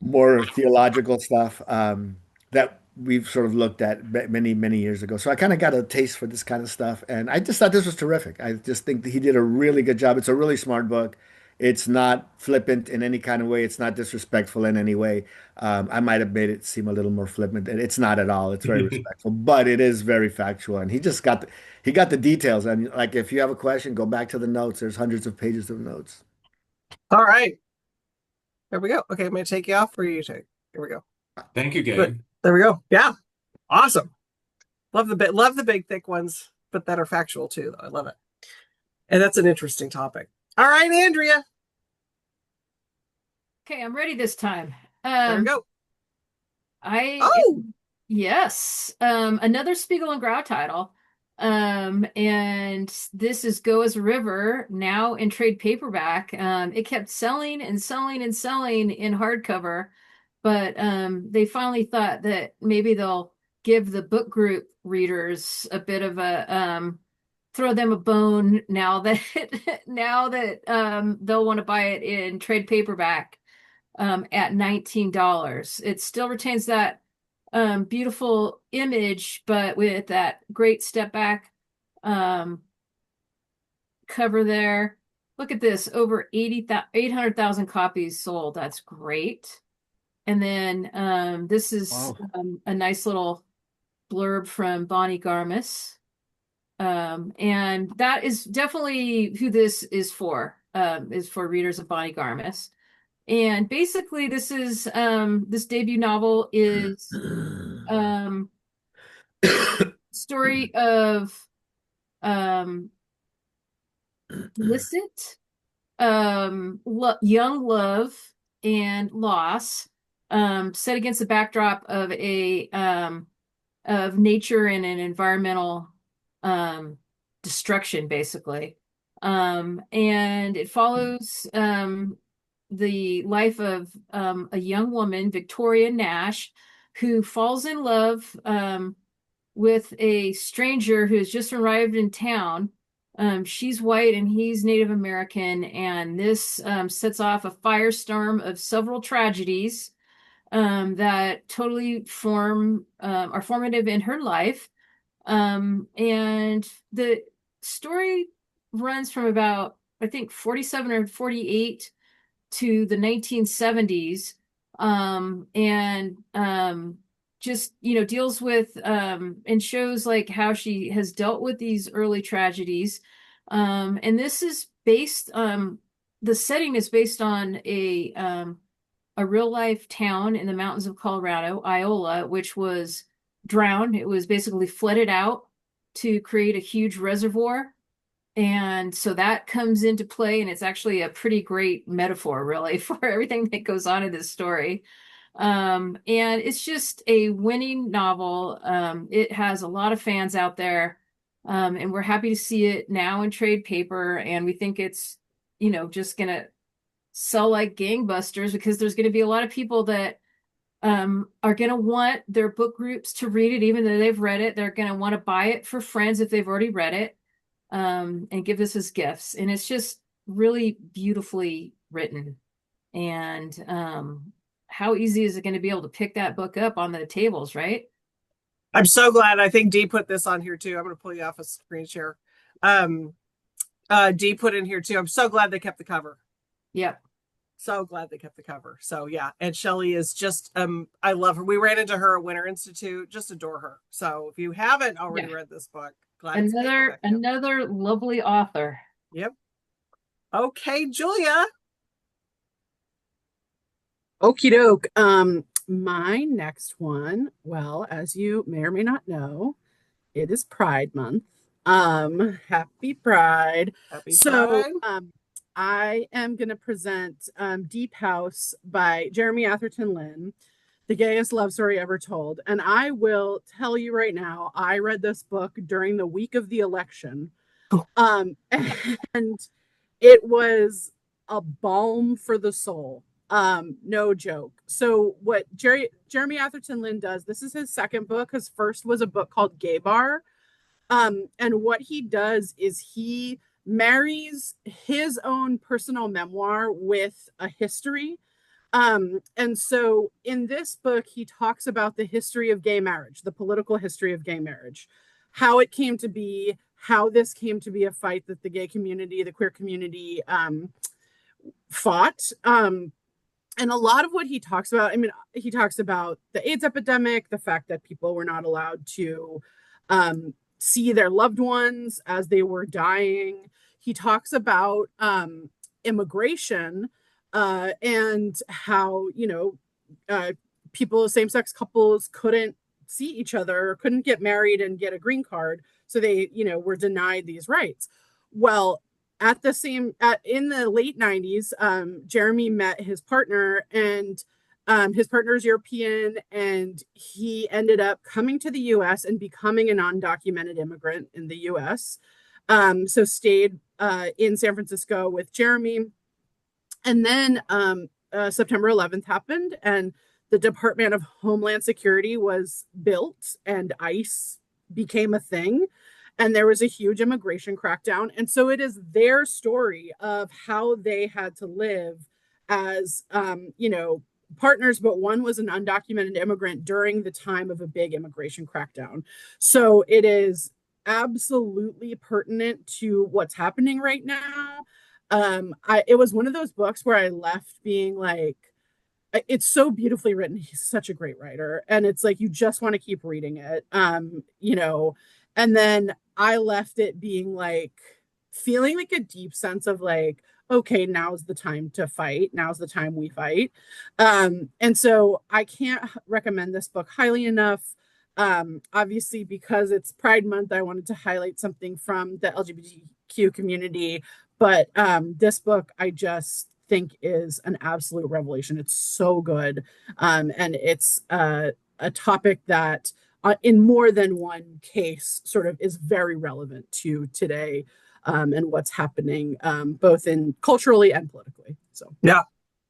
S3: more theological stuff that we've sort of looked at many, many years ago. So I kind of got a taste for this kind of stuff. And I just thought this was terrific. I just think that he did a really good job. It's a really smart book. It's not flippant in any kind of way. It's not disrespectful in any way. I might have made it seem a little more flippant. And it's not at all. It's very respectful, but it is very factual. And he got the details. And like, if you have a question, go back to the notes. There's hundreds of pages of notes.
S1: All right. There we go. Okay, I'm going to take you off for you take. Here we go.
S2: Thank you, Gabe.
S1: Good. There we go. Yeah. Awesome. Love the big thick ones, but that are factual too. I love it. And that's an interesting topic. All right, Andrea.
S6: Okay, I'm ready this time.
S1: There we go.
S6: Yes. Another Spiegel and Grau title. And this is Go as a River, now in trade paperback. It kept selling and selling and selling in hardcover, but they finally thought that maybe they'll give the book group readers a bit of a throw them a bone now that they'll want to buy it in trade paperback at $19. It still retains that beautiful image, but with that great step back cover there. Look at this, over 800,000 copies sold. That's great. And then this is
S3: Wow.
S6: a nice little blurb from Bonnie Garmis. And that is definitely who this is for readers of Bonnie Garmis. And basically this is this debut novel is story of illicit young love and loss, set against the backdrop of a of nature and an environmental destruction, basically. And it follows the life of a young woman, Victoria Nash, who falls in love with a stranger who has just arrived in town. She's white and he's Native American, and this sets off a firestorm of several tragedies that totally are formative in her life. And the story runs from about, I think, 47 or 48 to the 1970s, and just, deals with and shows like how she has dealt with these early tragedies. And this is based the setting is based on a real life town in the mountains of Colorado, Iola, which was drowned. It was basically flooded out to create a huge reservoir. And so that comes into play, and it's actually a pretty great metaphor, really, for everything that goes on in this story. And it's just a winning novel. It has a lot of fans out there, and we're happy to see it now in trade paper. And we think it's, just going to sell like gangbusters, because there's going to be a lot of people that are going to want their book groups to read it, even though they've read it. They're going to want to buy it for friends if they've already read it, and give this as gifts. And it's just really beautifully written. And how easy is it going to be able to pick that book up on the tables, right?
S1: I'm so glad. I think Dee put this on here too. I'm going to pull you off a screen share. Dee put in here too. I'm so glad they kept the cover.
S6: Yep.
S1: So glad they kept the cover. So yeah, and Shelley is just I love her. We ran into her at Winter Institute. Just adore her. So if you haven't already read this book,
S6: another lovely author.
S1: Yep. Okay, Julia.
S5: Okie doke. My next one, well, as you may or may not know, it is Pride Month. Happy Pride.
S1: Happy Pride.
S5: I am going to present Deep House by Jeremy Atherton Lynn, the gayest love story ever told. And I will tell you right now, I read this book during the week of the election. And it was a balm for the soul. No joke. So what Jeremy Atherton Lynn does, this is his second book. His first was a book called Gay Bar. And what he does is he marries his own personal memoir with a history. And so in this book, he talks about the history of gay marriage, the political history of gay marriage, how it came to be, how this came to be a fight that the gay community, the queer community, fought. And a lot of what he talks about, he talks about the AIDS epidemic, the fact that people were not allowed to see their loved ones as they were dying. He talks about immigration and how, people, same-sex couples couldn't see each other, or couldn't get married and get a green card. So they, were denied these rights. Well, in the late 90s, Jeremy met his partner, and his partner is European, and he ended up coming to the US and becoming an undocumented immigrant in the US. So stayed in San Francisco with Jeremy. And then September 11th happened, and the Department of Homeland Security was built and ICE became a thing, and there was a huge immigration crackdown. And so it is their story of how they had to live as, partners, but one was an undocumented immigrant during the time of a big immigration crackdown. So it is absolutely pertinent to what's happening right now. It was one of those books where I left being like, it's so beautifully written. He's such a great writer. And it's like, you just want to keep reading it. And then I left it being like, feeling like a deep sense of like, okay, now's the time to fight. Now's the time we fight. And so I can't recommend this book highly enough. Obviously, because it's Pride Month, I wanted to highlight something from the LGBTQ community. But this book, I just think is an absolute revelation. It's so good. And it's a topic that in more than one case sort of is very relevant to today and what's happening both in culturally and politically. So
S1: yeah,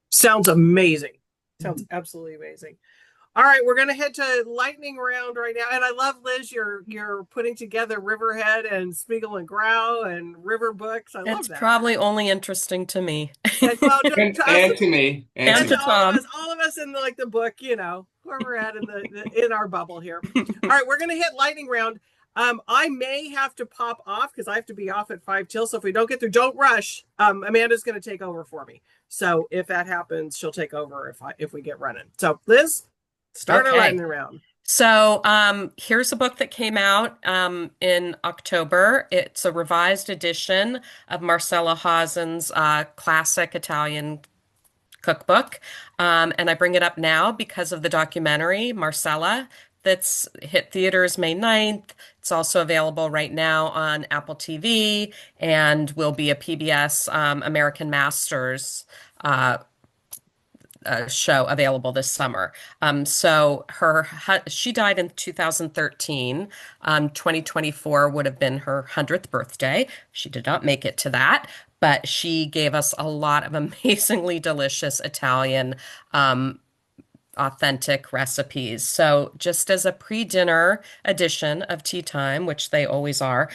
S1: sounds amazing. Sounds absolutely amazing. All right, we're gonna head to lightning round right now, and I love, Liz, you're putting together Riverhead and Spiegel and Grau and River Books. I love
S4: It's
S1: that.
S4: probably only interesting to me.
S1: And, well,
S2: And to me.
S4: And to Tom.
S1: all of us in the book, where we're at in our bubble here. All right, we're gonna hit lightning round. I may have to pop off because I have to be off at 5 till. So if we don't get through, don't rush. Amanda's going to take over for me. So if that happens, she'll take over if we get running. So Liz, start our lightning round.
S4: So here's a book that came out in October. It's a revised edition of Marcella Hausen's classic Italian cookbook. And I bring it up now because of the documentary, Marcella, that's hit theaters May 9th. It's also available right now on Apple TV and will be a PBS American Masters show available this summer. So she died in 2013. 2024 would have been her 100th birthday. She did not make it to that, but she gave us a lot of amazingly delicious Italian authentic recipes. So just as a pre-dinner edition of Tea Time, which they always are,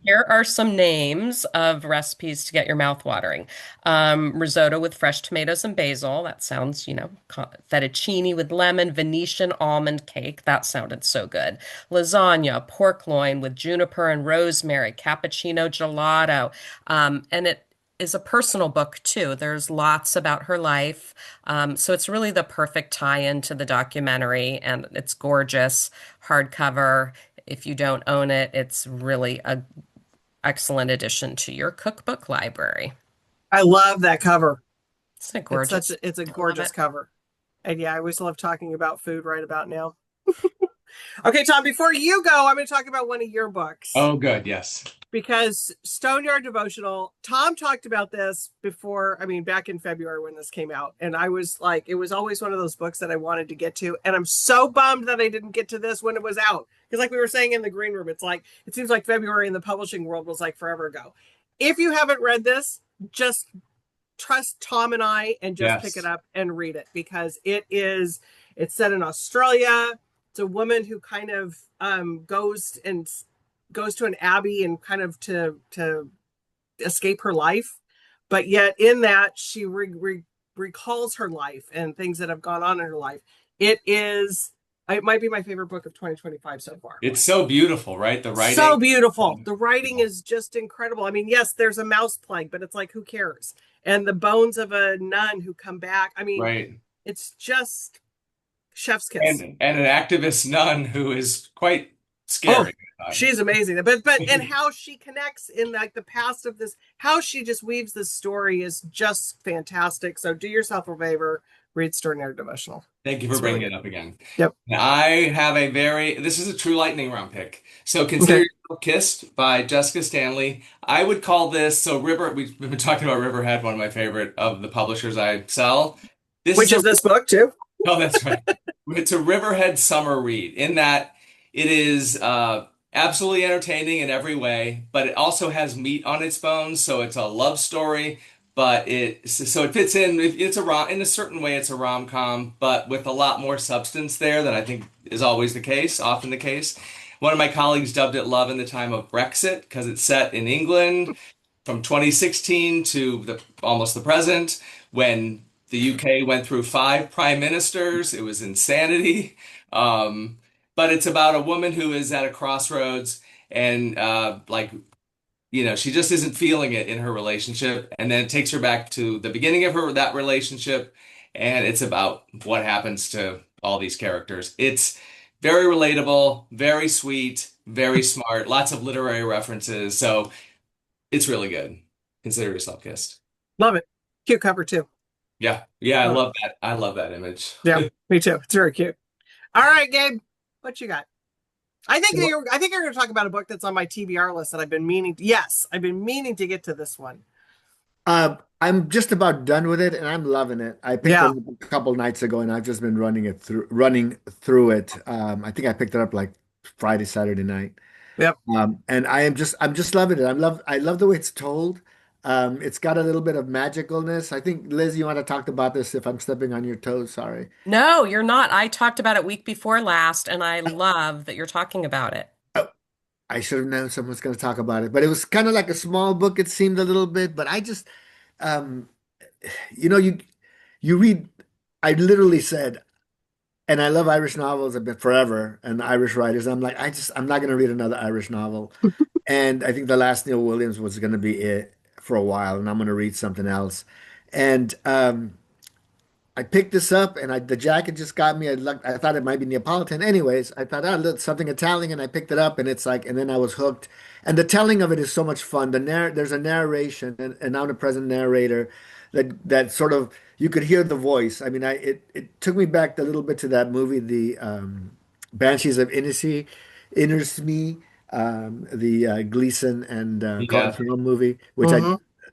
S4: here are some names of recipes to get your mouth watering. Risotto with fresh tomatoes and basil. That sounds, fettuccine with lemon, Venetian almond cake. That sounded so good. Lasagna, pork loin with juniper and rosemary, cappuccino gelato. And it is a personal book too. There's lots about her life. So it's really the perfect tie-in to the documentary, and it's gorgeous hardcover. If you don't own it, it's really an excellent addition to your cookbook library.
S1: I love that cover.
S4: Isn't it gorgeous?
S1: It's a gorgeous cover. And yeah, I always love talking about food right about now. Okay, Tom, before you go, I'm going to talk about one of your books.
S2: Oh, good. Yes.
S1: Because Stoneyard Devotional, Tom talked about this back in February when this came out. And I was like, it was always one of those books that I wanted to get to. And I'm so bummed that I didn't get to this when it was out. Because like we were saying in the green room, it's like, it seems like February in the publishing world was like forever ago. If you haven't read this, just trust Tom and I and just pick it up and read it, because it's set in Australia. It's a woman who kind of goes to an abbey and kind of to escape her life, but yet in that she recalls her life and things that have gone on in her life. It might be my favorite book of 2025 so far.
S2: It's so beautiful, right? The writing.
S1: So beautiful. The writing is just incredible. I mean, yes, there's a mouse plague, but it's like, who cares? And the bones of a nun who come back. I mean,
S2: right.
S1: It's just chef's kiss.
S2: And an activist nun who is quite scary.
S1: Oh, she's amazing. But and how she connects in like the past of this, how she just weaves this story is just fantastic. So do yourself a favor, read Stoneyard Devotional.
S2: Thank you for bringing it up again.
S1: Yep.
S2: Now, I have this is a true lightning round pick. So Consider Yourself Kissed by Jessica Stanley. I would call this, we've been talking about Riverhead, one of my favorite of the publishers I sell.
S1: Which is this book too?
S2: Oh, that's right. It's a Riverhead summer read in that it is absolutely entertaining in every way, but it also has meat on its bones. So it's a love story, but it fits in. It's in a certain way, it's a rom-com, but with a lot more substance there than I think is always the case, often the case. One of my colleagues dubbed it Love in the Time of Brexit because it's set in England from 2016 to almost the present, when the UK went through 5 prime ministers. It was insanity. But it's about a woman who is at a crossroads and she just isn't feeling it in her relationship, and then it takes her back to the beginning of that relationship, and it's about what happens to all these characters. It's very relatable, very sweet, very smart, lots of literary references, so it's really good. Consider yourself kissed.
S1: Love it. Cute cover too.
S2: Yeah, I love that. I love that image.
S1: Yeah, me too. It's very cute. All right, Gabe, what you got? I think you're going to talk about a book that's on my TBR list that I've been meaning to. Yes, I've been meaning to get to this one.
S3: I'm just about done with it, and I'm loving it. I picked it up a couple nights ago, and I've just been running through it. I think I picked it up like Friday, Saturday night.
S1: Yep.
S3: And I'm just loving it. I love the way it's told. It's got a little bit of magicalness. I think, Liz, you want to talk about this if I'm stepping on your toes. Sorry.
S4: No, you're not. I talked about it week before last, and I love that you're talking about it.
S3: I should have known someone was going to talk about it, but it was kind of like a small book. It seemed a little bit, but I just, um, you read. I literally said, and I love Irish novels a bit forever and Irish writers. I'm like, I'm not going to read another Irish novel, and I think the last Neil Williams was going to be it for a while, and I'm going to read something else, and I picked this up, and the jacket just got me. I thought it might be Neapolitan. Anyways, I thought, look, something Italian, and I picked it up, and it's like, and then I was hooked. And the telling of it is so much fun. There's a narration, an omnipresent narrator that sort of you could hear the voice. I mean, it took me back a little bit to that movie, the Banshees of Inisherin, the Gleason and Colin
S2: Yeah.
S3: Farrell movie, which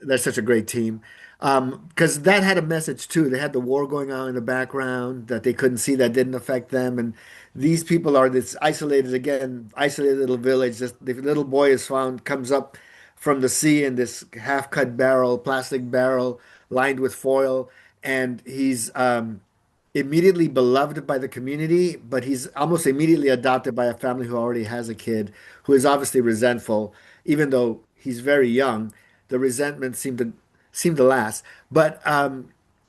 S3: that's such a great team. Because that had a message too. They had the war going on in the background that they couldn't see, that didn't affect them. And these people are this isolated little village. The little boy comes up from the sea in this half-cut plastic barrel lined with foil, and he's immediately beloved by the community, but he's almost immediately adopted by a family who already has a kid who is obviously resentful, even though he's very young. The resentment seemed to last. But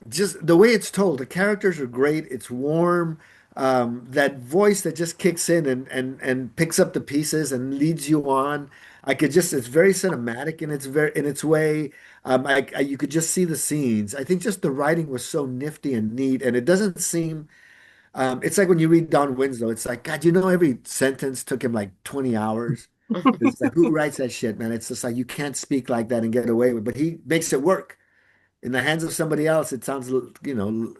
S3: just the way it's told, the characters are great. It's warm. That voice that just kicks in and picks up the pieces and leads you on. It's very cinematic in its way. You could just see the scenes. I think just the writing was so nifty and neat, and it doesn't seem. It's like when you read Don Winslow, it's like, God, every sentence took him like 20 hours. It's like, who writes that shit, man? It's just like you can't speak like that and get away with it. But he makes it work. In the hands of somebody else, it sounds,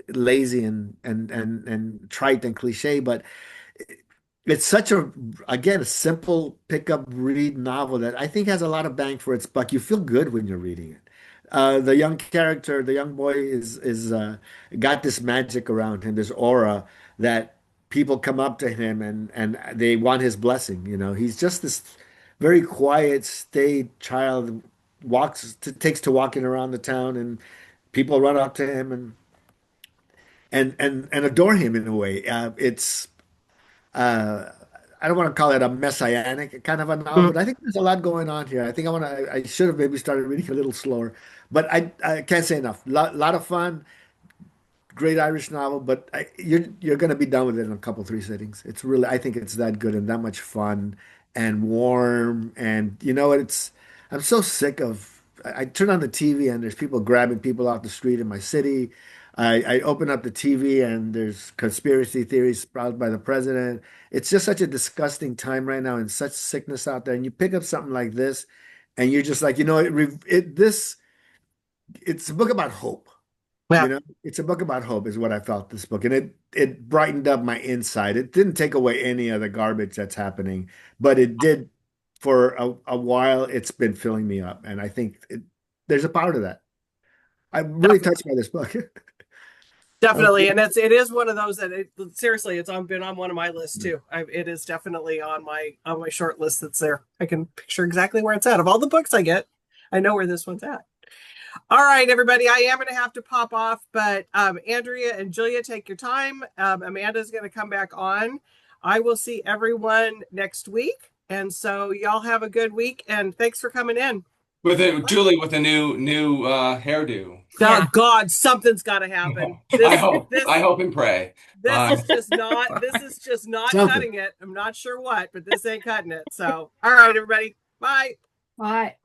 S3: lazy and trite and cliche, but it's such a simple pickup read novel that I think has a lot of bang for its buck. You feel good when you're reading it. The young boy is got this magic around him, this aura that people come up to him and they want his blessing. He's just this very quiet, staid child, takes to walking around the town, and people run up to him and adore him in a way. It's uh, I don't want to call it a messianic kind of a novel, but I think there's a lot going on here. I think I should have maybe started reading a little slower, but I can't say enough. Lot of fun, great Irish novel, but you're going to be done with it in a couple, 3 sittings. I think it's that good and that much fun and warm. And I'm so sick of, I turn on the TV and there's people grabbing people off the street in my city. I open up the TV and there's conspiracy theories sprouted by the president. It's just such a disgusting time right now and such sickness out there. And you pick up something like this and you're just like, it's a book about hope.
S1: Yeah.
S3: It's a book about hope is what I felt this book. And it brightened up my inside. It didn't take away any of the garbage that's happening, but it did for a while. It's been filling me up. And I think there's a power to that. I'm really touched by this book.
S1: Definitely, and it is one of those that seriously, been on one of my lists too. It is definitely on my short list that's there. I can picture exactly where it's at. Of all the books I get, I know where this one's at. All right, everybody. I am going to have to pop off, but Andrea and Julia, take your time. Amanda's going to come back on. I will see everyone next week. And so y'all have a good week. And thanks for coming in.
S2: Julie with a new hairdo.
S1: Oh, God, something's got to happen.
S2: I hope and pray.
S1: This is just not
S3: Something.
S1: cutting it. I'm not sure what, but this ain't cutting it. So, all right, everybody. Bye.
S6: Bye.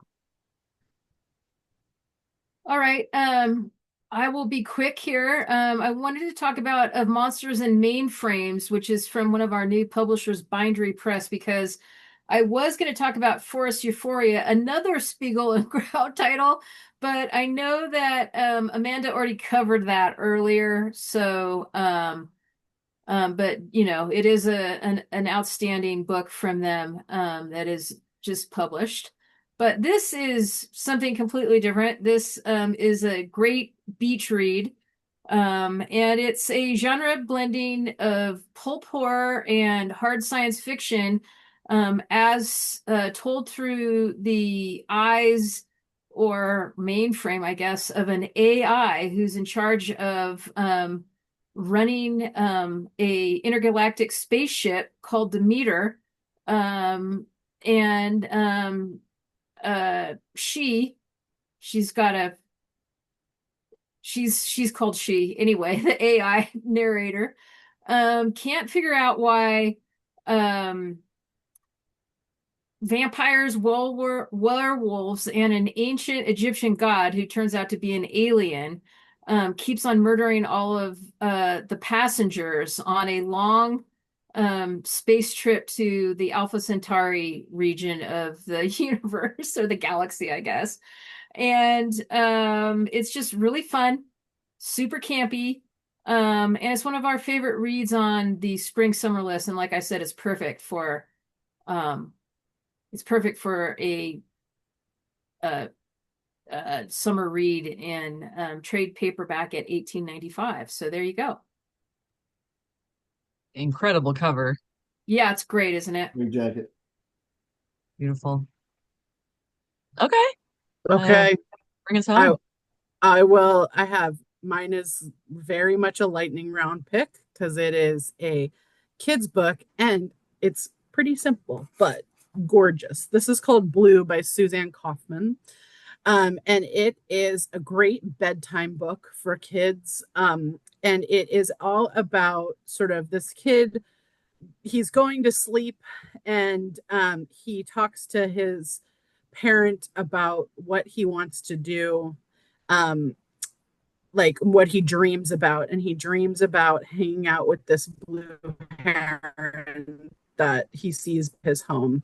S6: All right. I will be quick here. I wanted to talk about Of Monsters and Mainframes, which is from one of our new publishers, Bindery Press, because I was going to talk about Forest Euphoria, another Spiegel and Grau title, but I know that Amanda already covered that earlier. So, but it is an outstanding book from them that is just published. But this is something completely different. This is a great beach read. And it's a genre blending of pulp horror and hard science fiction as told through the eyes or mainframe, I guess, of an AI who's in charge of running a intergalactic spaceship called Demeter. She's called She anyway, the AI narrator can't figure out why vampires, werewolves, and an ancient Egyptian god who turns out to be an alien keeps on murdering all of the passengers on a long space trip to the Alpha Centauri region of the universe or the galaxy, I guess. And it's just really fun, super campy. And it's one of our favorite reads on the spring summer list. And like I said, it's perfect for a summer read in trade paperback at $18.95. So there you go.
S7: Incredible cover.
S6: Yeah, it's great, isn't it?
S3: Your jacket.
S7: Beautiful. Okay.
S5: Okay.
S7: Bring us home.
S5: I will. Mine is very much a lightning round pick because it is a kid's book and it's pretty simple, but gorgeous. This is called Blue by Suzanne Kaufman. And it is a great bedtime book for kids. And it is all about sort of this kid. He's going to sleep and he talks to his parent about what he wants to do, like what he dreams about. And he dreams about hanging out with this blue heron that he sees his home.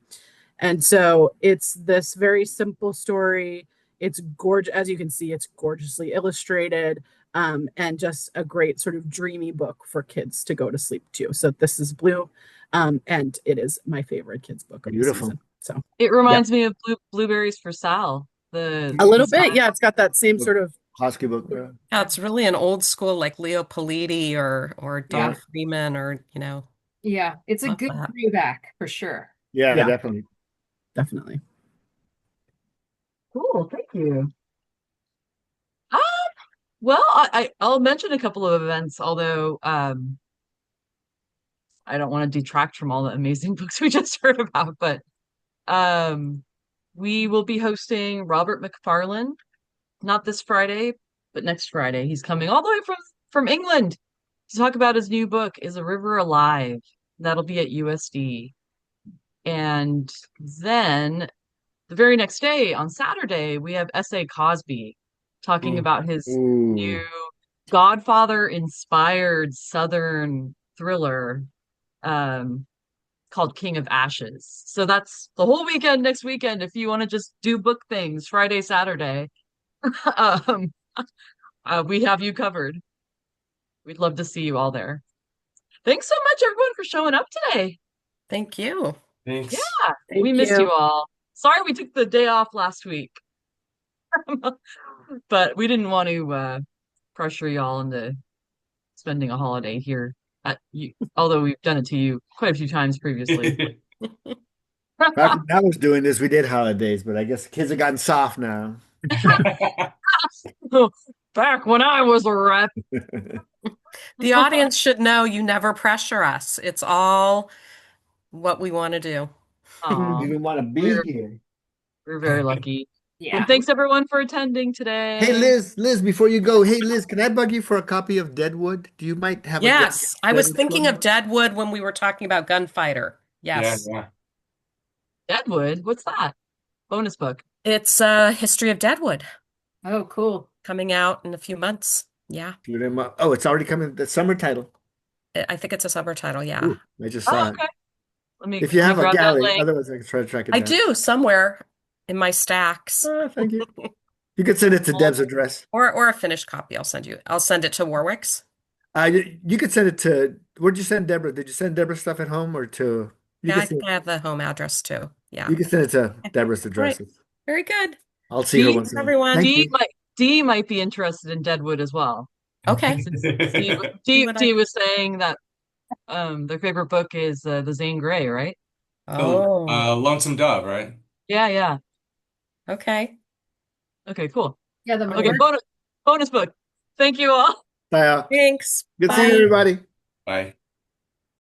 S5: And so it's this very simple story. It's gorgeous. As you can see, it's gorgeously illustrated and just a great sort of dreamy book for kids to go to sleep to. So this is Blue, and it is my favorite kids book of
S3: Beautiful.
S5: the season. So
S7: It reminds me of Blueberries for Sal.
S5: a little bit, yeah. It's got that same sort of
S3: Hosky book.
S4: Yeah, it's really an old school like Leo Politi or Don Freeman or
S6: Yeah, it's a
S4: Love
S6: good
S4: that.
S6: throwback for sure.
S3: Yeah,
S5: Yeah.
S3: definitely.
S7: Cool, thank you. Well, I'll mention a couple of events, although I don't want to detract from all the amazing books we just heard about, but we will be hosting Robert Macfarlane, not this Friday, but next Friday. He's coming all the way from England to talk about his new book, Is a River Alive? That'll be at USD. And then the very next day, on Saturday, we have S.A. Cosby talking about his new Godfather-inspired Southern thriller called King of Ashes. So that's the whole weekend, next weekend, if you want to just do book things, Friday, Saturday. We have you covered. We'd love to see you all there. Thanks so much, everyone, for showing up today.
S4: Thank you.
S2: Thanks.
S6: Yeah,
S5: Thank
S6: missed
S5: you.
S6: you all. Sorry we took the day off last week. But we didn't want to pressure y'all into spending a holiday here at you, although we've done it to you quite a few times previously.
S3: Back when I was doing this, we did holidays, but I guess the kids have gotten soft now.
S7: Back when I was a rep.
S4: The audience should know you never pressure us. It's all what we want to do.
S7: Aw,
S3: Didn't want to be
S7: we're
S3: here.
S7: we're very lucky.
S6: Yeah.
S7: And thanks everyone for attending today.
S3: Hey Liz, before you go, hey Liz, can I bug you for a copy of Deadwood? Do you might have a
S4: Yes, I was
S3: ready for
S4: thinking
S3: me?
S4: of Deadwood when we were talking about Gunfighter.
S2: Yeah,
S4: Yes.
S2: yeah.
S7: Deadwood, what's that? Bonus book.
S4: It's a history of Deadwood
S6: Oh, cool.
S4: coming out in a few months. Yeah.
S3: Shoot 'em up. Oh, it's already coming. The summer title.
S4: I think it's a summer title. Yeah.
S3: Ooh, I just saw
S7: Oh,
S3: it.
S7: okay.
S3: If you
S7: let me
S3: have a
S7: grab that
S3: galley,
S7: link.
S3: otherwise I can try to track it
S4: I
S3: down.
S4: do somewhere in my stacks.
S3: Thank you. You could send it to Deb's address.
S4: Or a finished copy I'll send you. I'll send it to Warwick's.
S3: You could send it to, where'd you send Deborah? Did you send Deborah stuff at home or to, you
S4: Yeah,
S3: could
S4: I think
S3: send,
S4: I have the home address too. Yeah.
S3: you could send it to Deborah's
S4: All right.
S3: addresses.
S4: Very good.
S3: I'll see her
S7: Dee,
S3: once in a while.
S4: everyone.
S3: Thank
S7: Dee
S3: you.
S7: Dee might be interested in Deadwood as well.
S4: Okay.
S7: Since
S4: See what
S7: Dee was saying that their favorite book is the Zane Grey, right?
S2: Oh,
S4: Oh,
S2: Lonesome Dove, right?
S7: Yeah.
S4: okay.
S7: Okay, cool.
S6: Yeah, the
S7: Okay,
S6: more
S7: bonus book. Thank you all.
S3: Bye.
S4: Thanks.
S3: Good seeing
S4: Bye.
S3: everybody.
S2: Bye.